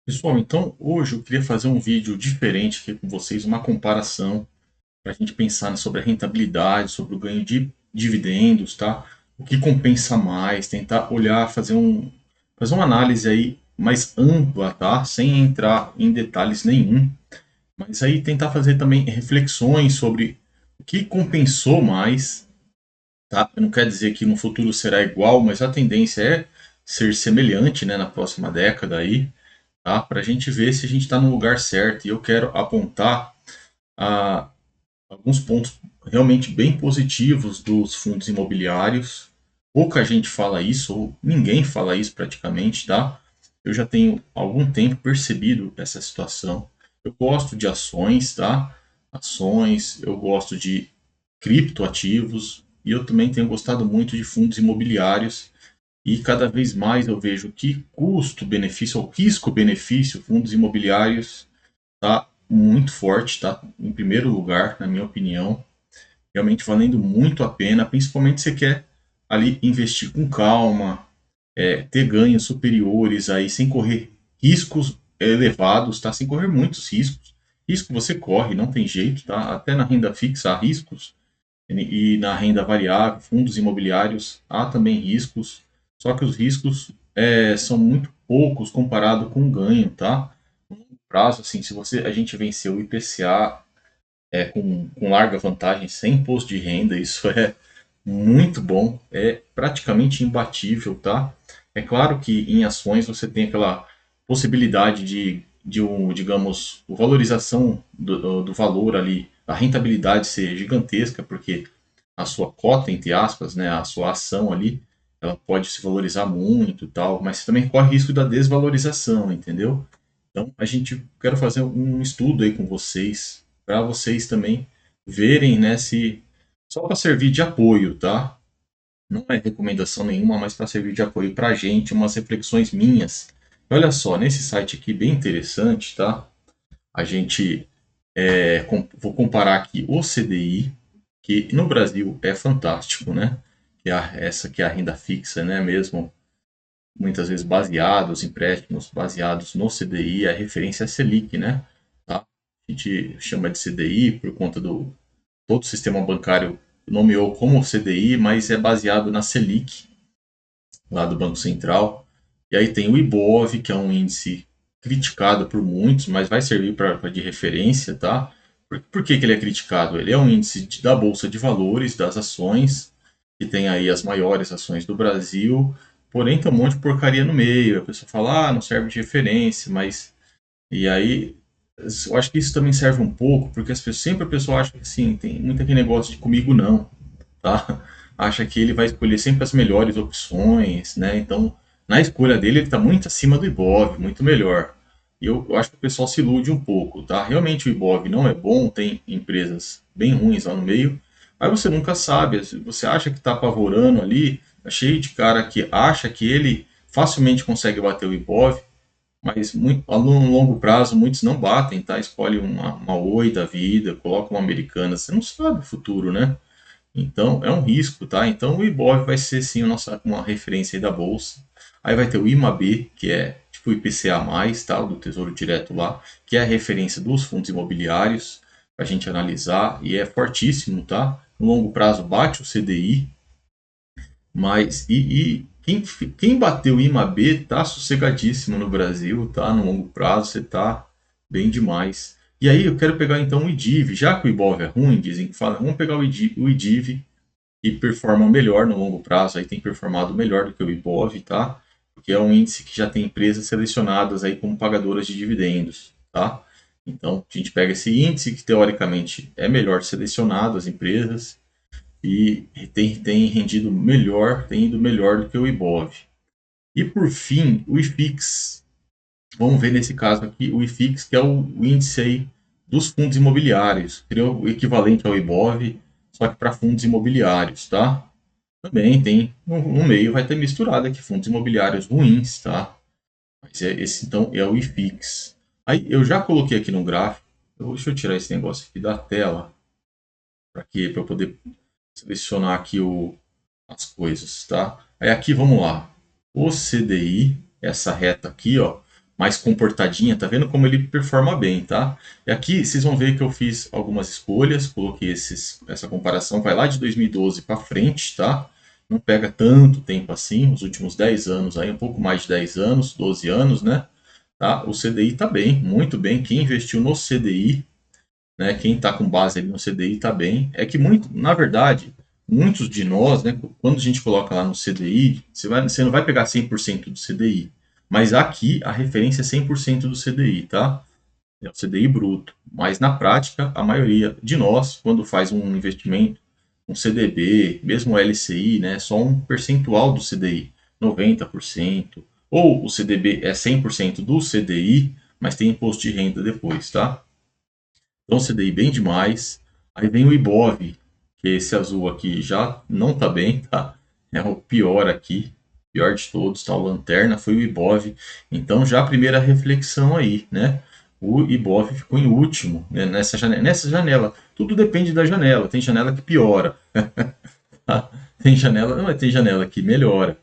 Pessoal, então hoje eu queria fazer um vídeo diferente aqui com vocês, uma comparação para a gente pensar sobre a rentabilidade, sobre o ganho de dividendos, tá? O que compensa mais, tentar olhar, fazer uma análise aí mais ampla, tá? Sem entrar em detalhes nenhum, mas aí tentar fazer também reflexões sobre o que compensou mais, tá? Não quer dizer que no futuro será igual, mas a tendência é ser semelhante, né, na próxima década aí, tá? Para a gente ver se a gente está no lugar certo. E eu quero apontar ah, alguns pontos realmente bem positivos dos fundos imobiliários. Pouca gente fala isso, ou ninguém fala isso praticamente, tá? Eu já tenho algum tempo percebido essa situação. Eu gosto de ações, tá? Ações, eu gosto de criptoativos e eu também tenho gostado muito de fundos imobiliários e cada vez mais eu vejo que custo-benefício ou risco-benefício, fundos imobiliários está muito forte, está em primeiro lugar, na minha opinião, realmente valendo muito a pena, principalmente se você quer ali investir com calma, ter ganhos superiores aí, sem correr riscos elevados, tá? Sem correr muitos riscos. Risco você corre, não tem jeito, tá? Até na renda fixa há riscos, e na renda variável, fundos imobiliários, há também riscos, só que os riscos são muito poucos comparado com o ganho, tá? No longo prazo, assim, se a gente vencer o IPCA com larga vantagem, sem imposto de renda, isso é muito bom, é praticamente imbatível, tá? É claro que em ações você tem aquela possibilidade digamos, valorização do valor ali, a rentabilidade ser gigantesca, porque a sua cota, entre aspas, né, a sua ação ali, ela pode se valorizar muito e tal, mas você também corre risco da desvalorização, entendeu? Então, quero fazer um estudo aí com vocês, para vocês também verem, né, se só para servir de apoio, tá? Não é recomendação nenhuma, mas para servir de apoio para a gente, umas reflexões minhas. Olha só, nesse site aqui bem interessante, tá? A gente vou comparar aqui o CDI, que no Brasil é fantástico, né? Essa que é a renda fixa, né? Mesmo muitas vezes baseados, empréstimos baseados no CDI, a referência é Selic, né? Tá? A gente chama de CDI por conta do todo o sistema bancário nomeou como CDI, mas é baseado na Selic, lá do Banco Central. E aí tem o IBOV, que é um índice criticado por muitos, mas vai servir de referência, tá? Por que ele é criticado? Ele é um índice da Bolsa de Valores, das ações, que tem aí as maiores ações do Brasil, porém tem um monte de porcaria no meio. A pessoa fala, não serve de referência, mas. E aí, eu acho que isso também serve um pouco, porque sempre a pessoa acha que assim, tem muito aquele negócio de comigo não, tá? Acha que ele vai escolher sempre as melhores opções, né? Então, na escolha dele, ele está muito acima do Ibov, muito melhor. E eu acho que o pessoal se ilude um pouco, tá? Realmente o Ibov não é bom, tem empresas bem ruins lá no meio, mas você nunca sabe. Você acha que está apavorando ali, tá cheio de cara que acha que ele facilmente consegue bater o Ibov, mas a longo prazo muitos não batem, tá? Escolhe uma Oi da vida, coloca uma americana, você não sabe o futuro, né? Então, é um risco, tá? Então, o Ibov vai ser sim uma referência aí da bolsa. Aí vai ter o IMAB, que é tipo o IPCA+, tá? O do Tesouro Direto lá, que é a referência dos fundos imobiliários para a gente analisar e é fortíssimo, tá? No longo prazo bate o CDI, mas quem bateu o IMAB tá sossegadíssimo no Brasil, tá? No longo prazo você tá bem demais. E aí eu quero pegar então o IDIV, já que o Ibov é ruim, dizem que fala, vamos pegar o IDIV e performam melhor no longo prazo, aí tem performado melhor do que o Ibov, tá? Porque é um índice que já tem empresas selecionadas aí como pagadoras de dividendos, tá? Então, a gente pega esse índice que teoricamente é melhor selecionado as empresas e tem rendido melhor, tem ido melhor do que o Ibov. E por fim, o IFIX. Vamos ver nesse caso aqui o IFIX, que é o índice aí dos fundos imobiliários. Seria o equivalente ao Ibov, só que para fundos imobiliários, tá? Também tem, no meio vai ter misturado aqui fundos imobiliários ruins, tá? Mas esse então é o IFIX. Aí eu já coloquei aqui no gráfico, deixa eu tirar esse negócio aqui da tela, para eu poder selecionar aqui as coisas, tá? Aí aqui vamos lá. O CDI, essa reta aqui, ó, mais comportadinha, tá vendo como ele performa bem, tá? E aqui vocês vão ver que eu fiz algumas escolhas, coloquei essa comparação, vai lá de 2012 para frente, tá? Não pega tanto tempo assim, os últimos 10 anos aí, um pouco mais de 10 anos, 12 anos, né? Tá? O CDI tá bem, muito bem. Quem investiu no CDI, né? Quem está com base ali no CDI está bem. É que muito, na verdade, muitos de nós, né? Quando a gente coloca lá no CDI, você não vai pegar 100% do CDI. Mas aqui a referência é 100% do CDI, tá? É o CDI bruto. Mas na prática, a maioria de nós, quando faz um investimento, um CDB, mesmo o LCI, né? É só um percentual do CDI, 90%. Ou o CDB é 100% do CDI, mas tem imposto de renda depois, tá? Então CDI bem demais. Aí vem o Ibov, que esse azul aqui já não tá bem, tá? É o pior aqui, pior de todos, tá? O Lanterna foi o Ibov. Então já a primeira reflexão aí, né? O Ibov ficou em último, né? Nessa janela. Tudo depende da janela. Tem janela que piora, tá? Tem janela, não, tem janela que melhora.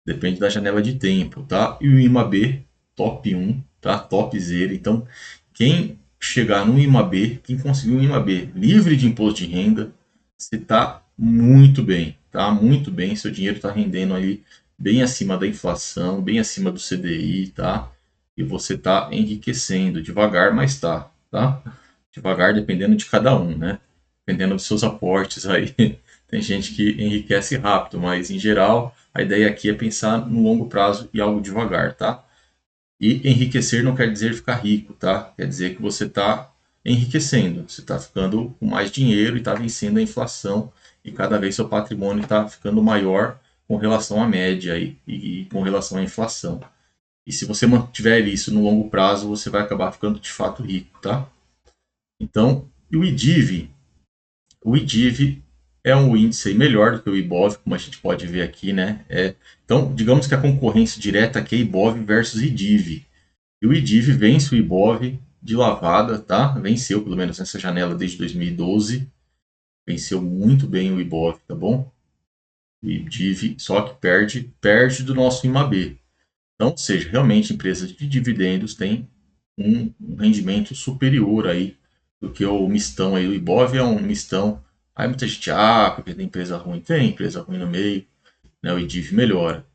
Depende da janela de tempo, tá? E o IMAB, top 1, tá? Topzera. Então, quem chegar no IMAB, quem conseguir um IMAB livre de imposto de renda, você tá muito bem, tá? Muito bem. Seu dinheiro está rendendo aí bem acima da inflação, bem acima do CDI, tá? E você tá enriquecendo devagar, mas tá? Devagar dependendo de cada um, né? Dependendo dos seus aportes aí. Tem gente que enriquece rápido, mas em geral a ideia aqui é pensar no longo prazo e algo devagar, tá? E enriquecer não quer dizer ficar rico, tá? Quer dizer que você está enriquecendo, você está ficando com mais dinheiro e está vencendo a inflação e cada vez seu patrimônio está ficando maior com relação à média e com relação à inflação. E se você mantiver isso no longo prazo, você vai acabar ficando de fato rico, tá? Então, e o IDIV é um índice melhor do que o IBOV, como a gente pode ver aqui, né? Então, digamos que a concorrência direta aqui é IBOV versus IDIV. E o IDIV vence o IBOV de lavada, tá? Venceu, pelo menos nessa janela desde 2012. Venceu muito bem o IBOV, tá bom? O IDIV, só que perde do nosso IMAB. Então, ou seja, realmente empresas de dividendos têm um rendimento superior aí do que o mistão aí. O Ibov é um mistão. Aí muita gente, porque tem empresa ruim. Tem empresa ruim no meio, né? O IDIV melhora.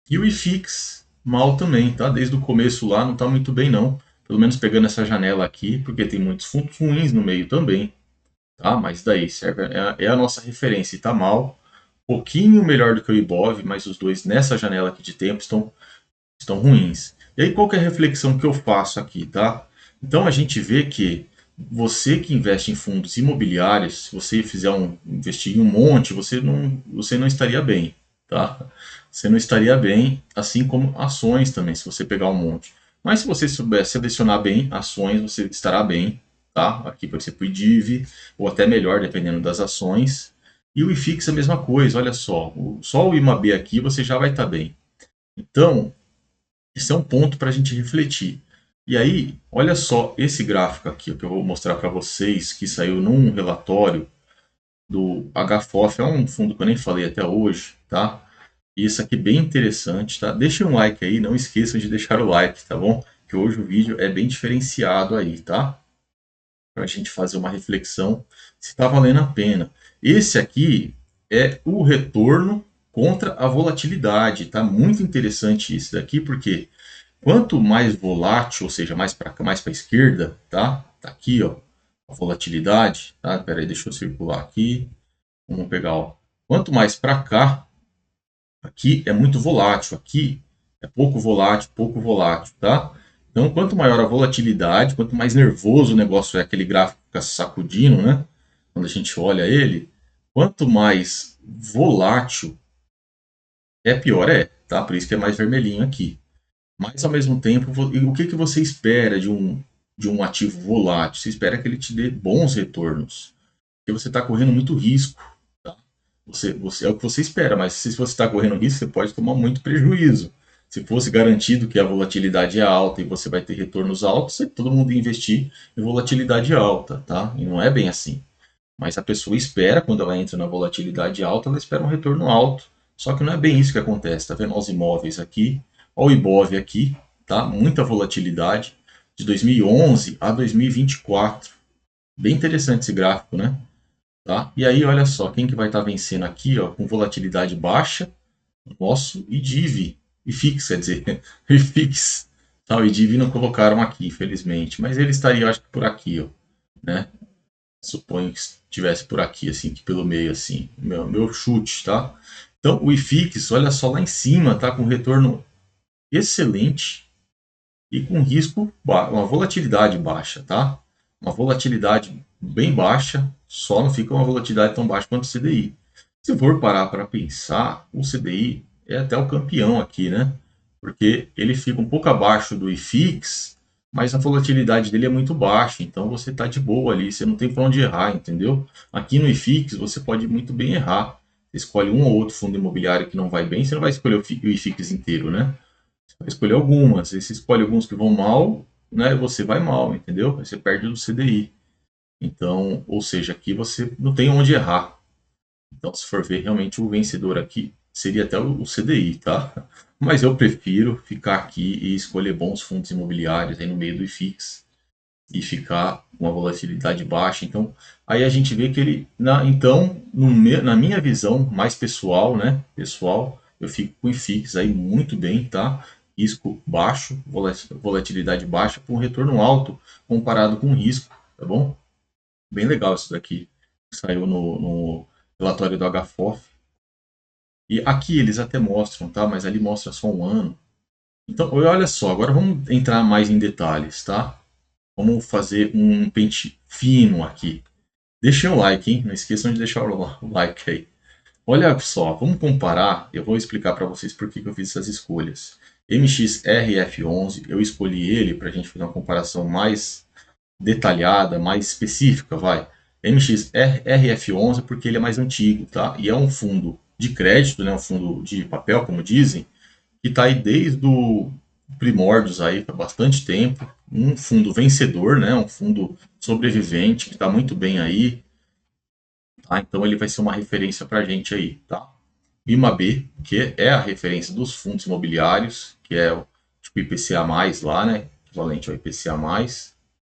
E o IFIX, mal também, tá? Desde o começo lá não tá muito bem não. Pelo menos pegando essa janela aqui, porque tem muitos fundos ruins no meio também, tá? Mas daí serve, é a nossa referência e tá mal. Pouquinho melhor do que o Ibov, mas os dois nessa janela aqui de tempo estão ruins. E aí qual que é a reflexão que eu faço aqui, tá? Então a gente vê que você que investe em fundos imobiliários, se você investir em um monte, você não estaria bem, tá? Você não estaria bem, assim como ações também, se você pegar um monte. Mas se você souber selecionar bem ações, você estará bem, tá? Aqui, por exemplo, o IDIV, ou até melhor, dependendo das ações. E o IFIX é a mesma coisa, olha só. Só o IMAB aqui você já vai estar bem. Então, isso é um ponto para a gente refletir. E aí, olha só esse gráfico aqui que eu vou mostrar para vocês, que saiu num relatório do HFOF, é um fundo que eu nem falei até hoje, tá? E isso aqui é bem interessante, tá? Deixem um like aí, não esqueçam de deixar o like, tá bom? Que hoje o vídeo é bem diferenciado aí, tá? Para a gente fazer uma reflexão se está valendo a pena. Esse aqui é o retorno contra a volatilidade, tá? Muito interessante isso daqui, porque quanto mais volátil, ou seja, mais para a esquerda, tá? Tá aqui, ó, a volatilidade, tá? Espera aí, deixa eu circular aqui. Vamos pegar, ó. Quanto mais para cá, aqui é muito volátil, aqui é pouco volátil, tá? Então, quanto maior a volatilidade, quanto mais nervoso o negócio é, aquele gráfico fica sacudindo, né? Quando a gente olha ele, quanto mais volátil pior tá? Por isso que é mais vermelhinho aqui. Mas ao mesmo tempo, o que você espera de um ativo volátil? Você espera que ele te dê bons retornos. Porque você está correndo muito risco. Tá? É o que você espera, mas se você está correndo risco, você pode tomar muito prejuízo. Se fosse garantido que a volatilidade é alta e você vai ter retornos altos, todo mundo ia investir em volatilidade alta, tá? E não é bem assim. Mas a pessoa espera, quando ela entra na volatilidade alta, ela espera um retorno alto. Só que não é bem isso que acontece. Tá vendo os imóveis aqui? Olha o Ibov aqui. tá? Muita volatilidade de 2011 a 2024. Bem interessante esse gráfico, né? Tá? E aí, olha só, quem que vai estar vencendo aqui, ó, com volatilidade baixa, nosso IDIV, IFIX, quer dizer, IFIX. Tá, o IDIV não colocaram aqui, infelizmente, mas ele estaria, acho que por aqui, ó, né? Suponho que estivesse por aqui, assim, que pelo meio, assim, meu chute, tá? Então, o IFIX, olha só lá em cima, tá com retorno excelente e com risco, uma volatilidade baixa, tá? Uma volatilidade bem baixa, só não fica uma volatilidade tão baixa quanto o CDI. Se for parar para pensar, o CDI é até o campeão aqui, né? Porque ele fica um pouco abaixo do IFIX, mas a volatilidade dele é muito baixa, então você está de boa ali, você não tem para onde errar, entendeu? Aqui no IFIX você pode muito bem errar. Você escolhe um ou outro fundo imobiliário que não vai bem, você não vai escolher o IFIX inteiro, né? Você vai escolher algumas, aí você escolhe alguns que vão mal, né? Você vai mal, entendeu? Aí você perde do CDI. Então, ou seja, aqui você não tem onde errar. Então, se for ver, realmente o vencedor aqui seria até o CDI, tá? Mas eu prefiro ficar aqui e escolher bons fundos imobiliários aí no meio do IFIX e ficar com uma volatilidade baixa. Então, aí a gente vê que ele, então, na minha visão mais pessoal, né? Pessoal, eu fico com o IFIX aí muito bem, tá? Risco baixo, volatilidade baixa, com retorno alto comparado com o risco, tá bom? Bem legal isso daqui. Saiu no relatório do HFOF. E aqui eles até mostram, tá? Mas ali mostra só um ano. Então, olha só, agora vamos entrar mais em detalhes, tá? Vamos fazer um pente fino aqui. Deixem o like, hein? Não esqueçam de deixar o like aí. Olha só, vamos comparar. Eu vou explicar para vocês por que eu fiz essas escolhas. MXRF11, eu escolhi ele para a gente fazer uma comparação mais detalhada, mais específica, vai. MXRF11 porque ele é mais antigo, tá? E é um fundo de crédito, né? Um fundo de papel, como dizem, que está aí desde o primórdios aí, há bastante tempo. Um fundo vencedor, né? Um fundo sobrevivente que está muito bem aí, tá? Então ele vai ser uma referência para a gente aí, tá? IMAB, que é a referência dos fundos imobiliários, que é o tipo IPCA+, lá, né? Equivalente ao IPCA+,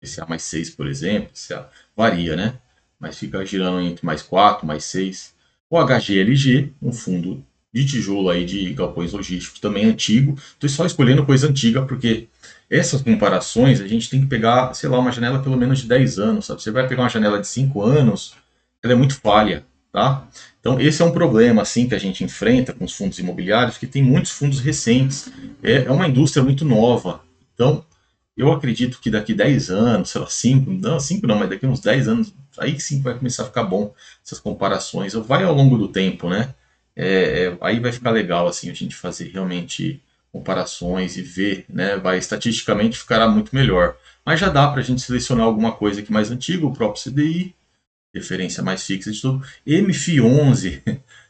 IPCA mais 6, por exemplo, IPCA varia, né? Mas fica girando entre mais 4, mais 6. O HGLG, um fundo de tijolo aí de galpões logísticos, também antigo. Estou só escolhendo coisa antiga, porque essas comparações a gente tem que pegar, sei lá, uma janela pelo menos de 10 anos, sabe? Você vai pegar uma janela de 5 anos, ela é muito falha, tá? Então, esse é um problema assim que a gente enfrenta com os fundos imobiliários, que tem muitos fundos recentes. É uma indústria muito nova. Então, eu acredito que daqui 10 anos, sei lá, 5, não, 5 não, mas daqui uns 10 anos, aí sim vai começar a ficar bom essas comparações. Vai ao longo do tempo, né? Aí vai ficar legal assim a gente fazer realmente comparações e ver, né? Vai estatisticamente ficará muito melhor. Mas já dá para a gente selecionar alguma coisa aqui mais antiga, o próprio CDI, referência mais fixa de tudo. MFI11,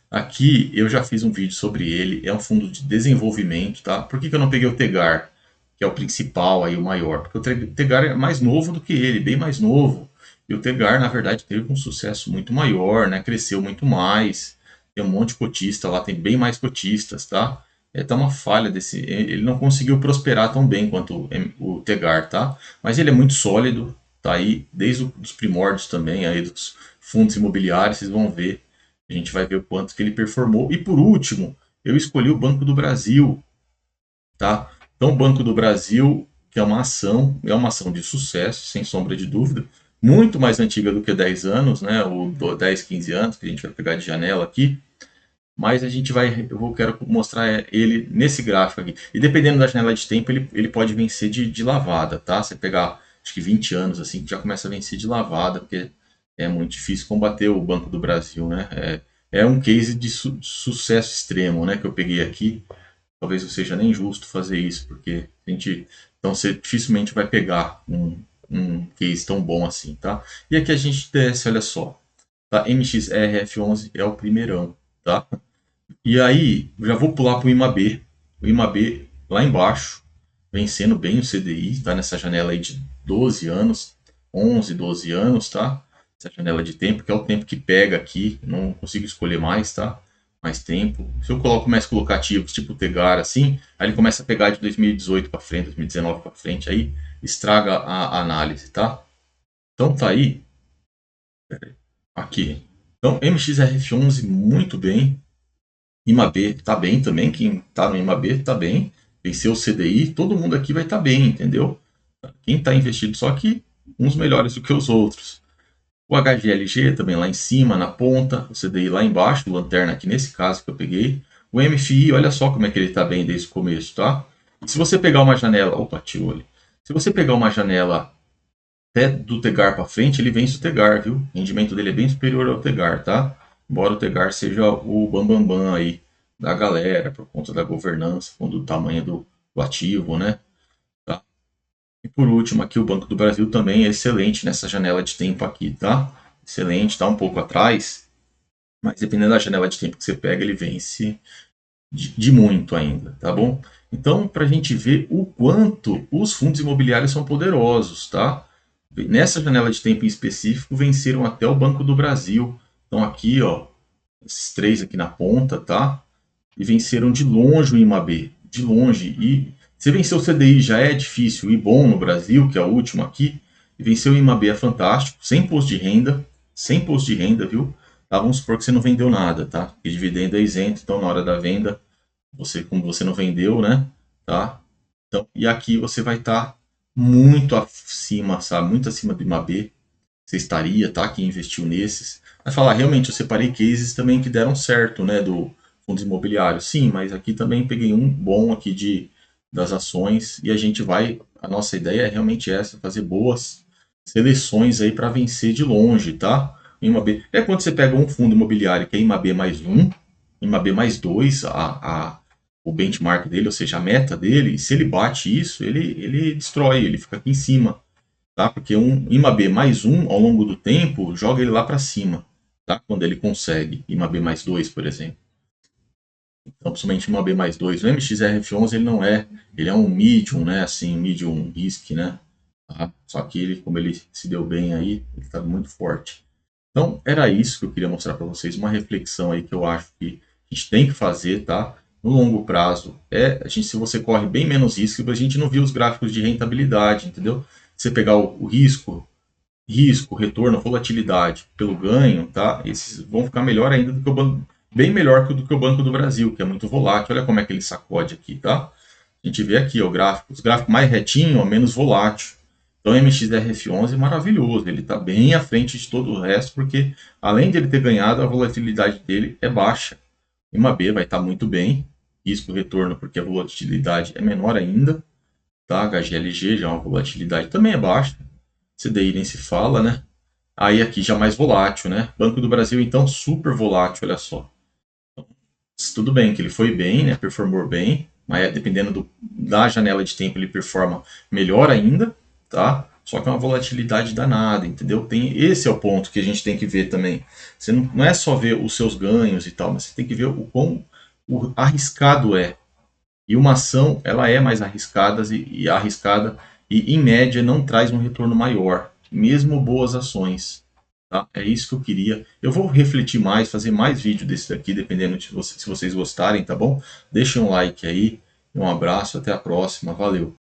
aqui eu já fiz um vídeo sobre ele, é um fundo de desenvolvimento, tá? Por que eu não peguei o Tegar, que é o principal aí, o maior? Porque o Tegar é mais novo do que ele, bem mais novo. E o Tegar, na verdade, teve um sucesso muito maior, né? Cresceu muito mais. Tem um monte de cotista lá, tem bem mais cotistas, tá? Tá uma falha desse. Ele não conseguiu prosperar tão bem quanto o Tegar, tá? Mas ele é muito sólido, tá aí desde os primórdios também, aí dos fundos imobiliários, vocês vão ver. A gente vai ver o quanto que ele performou. E por último, eu escolhi o Banco do Brasil, tá? Então, o Banco do Brasil, que é uma ação de sucesso, sem sombra de dúvida, muito mais antiga do que 10 anos, né? Ou 10, 15 anos, que a gente vai pegar de janela aqui. Mas eu quero mostrar ele nesse gráfico aqui. E dependendo da janela de tempo, ele pode vencer de lavada, tá? Você pegar, acho que 20 anos, assim, que já começa a vencer de lavada, porque é muito difícil combater o Banco do Brasil, né? É um case de sucesso extremo, né? Que eu peguei aqui. Talvez não seja nem justo fazer isso, porque então você dificilmente vai pegar um case tão bom assim, tá? E aqui a gente desce, olha só, tá? MXRF11 é o primeirão, tá? E aí, já vou pular para o IMAB. O IMAB lá embaixo, vencendo bem o CDI, tá nessa janela aí de 12 anos, 11, 12 anos, tá? Essa janela de tempo, que é o tempo que pega aqui, não consigo escolher mais, tá? mais tempo. Se eu coloco mais colocativos, tipo o Tegar, assim, aí ele começa a pegar de 2018 para frente, 2019 para frente, aí estraga a análise, tá? Então tá aí, aqui. Então, MXRF11 muito bem. IMAB tá bem também, quem tá no IMAB tá bem. Venceu o CDI, todo mundo aqui vai estar bem, entendeu? Quem tá investido só que uns melhores do que os outros. O HGLG também lá em cima, na ponta, o CDI lá embaixo, o Lanterna aqui nesse caso que eu peguei. O MFI, olha só como é que ele está bem desde o começo, tá? E se você pegar uma janela, opa, tirou ali. Se você pegar uma janela até do Tegar para frente, ele vence o Tegar, viu? O rendimento dele é bem superior ao Tegar, tá? Embora o Tegar seja o bambambam bam, bam aí da galera, por conta da governança, do tamanho do ativo, né? Tá? E por último, aqui o Banco do Brasil também é excelente nessa janela de tempo aqui, tá? Excelente, tá um pouco atrás, mas dependendo da janela de tempo que você pega, ele vence de muito ainda, tá bom? Então, para a gente ver o quanto os fundos imobiliários são poderosos, tá? Nessa janela de tempo em específico, venceram até o Banco do Brasil. Então, aqui, ó, esses três aqui na ponta, tá? E venceram de longe o IMAB, de longe. E se vencer o CDI já é difícil e bom no Brasil, que é o último aqui, e vencer o IMAB é fantástico, sem imposto de renda, viu? Tá, vamos supor que você não vendeu nada, tá? Porque dividendo é isento, então na hora da venda, como você não vendeu, né? Tá? Então, e aqui você vai estar muito acima, sabe? Muito acima do IMAB. Você estaria, tá? Que investiu nesses. Vai falar, realmente, eu separei cases também que deram certo, né? Do fundos imobiliários. Sim, mas aqui também peguei um bom aqui das ações e a gente vai. A nossa ideia é realmente essa, fazer boas seleções aí para vencer de longe, tá? IMAB. É quando você pega um fundo imobiliário que é IMAB mais um, IMAB mais dois, o benchmark dele, ou seja, a meta dele, e se ele bate isso, ele destrói, ele fica aqui em cima, tá? Porque um IMAB mais um ao longo do tempo joga ele lá para cima, tá? Quando ele consegue, IMAB mais dois, por exemplo. Então, principalmente IMAB mais dois. O MXRF11 ele não é, ele é um medium, né? Assim, medium risk, né? Tá? Só que ele, como ele se deu bem aí, ele está muito forte. Então, era isso que eu queria mostrar para vocês, uma reflexão aí que eu acho que a gente tem que fazer, tá? No longo prazo, se você corre bem menos risco, a gente não viu os gráficos de rentabilidade, entendeu? Você pegar o risco, retorno, volatilidade pelo ganho, tá? Esses vão ficar melhor ainda do que o banco, bem melhor do que o Banco do Brasil, que é muito volátil. Olha como é que ele sacode aqui, tá? A gente vê aqui ó, o gráfico, os gráficos mais retinho, menos volátil. Então, o MXRF11 é maravilhoso, ele está bem à frente de todo o resto, porque além de ele ter ganhado, a volatilidade dele é baixa. O IMAB vai estar muito bem, risco-retorno, porque a volatilidade é menor ainda. Tá? HGLG já é uma volatilidade também é baixa. CDI nem se fala, né? Aí aqui já mais volátil, né? Banco do Brasil, então, super volátil, olha só. Tudo bem que ele foi bem, né? Performou bem, mas dependendo da janela de tempo ele performa melhor ainda, tá? Só que é uma volatilidade danada, entendeu? Esse é o ponto que a gente tem que ver também. Você não é só ver os seus ganhos e tal, mas você tem que ver o quão arriscado é. E uma ação, ela é mais arriscada e em média não traz um retorno maior, mesmo boas ações. Tá? É isso que eu queria. Eu vou refletir mais, fazer mais vídeo desse daqui, dependendo de se vocês gostarem, tá bom? Deixem um like aí, um abraço, até a próxima, valeu!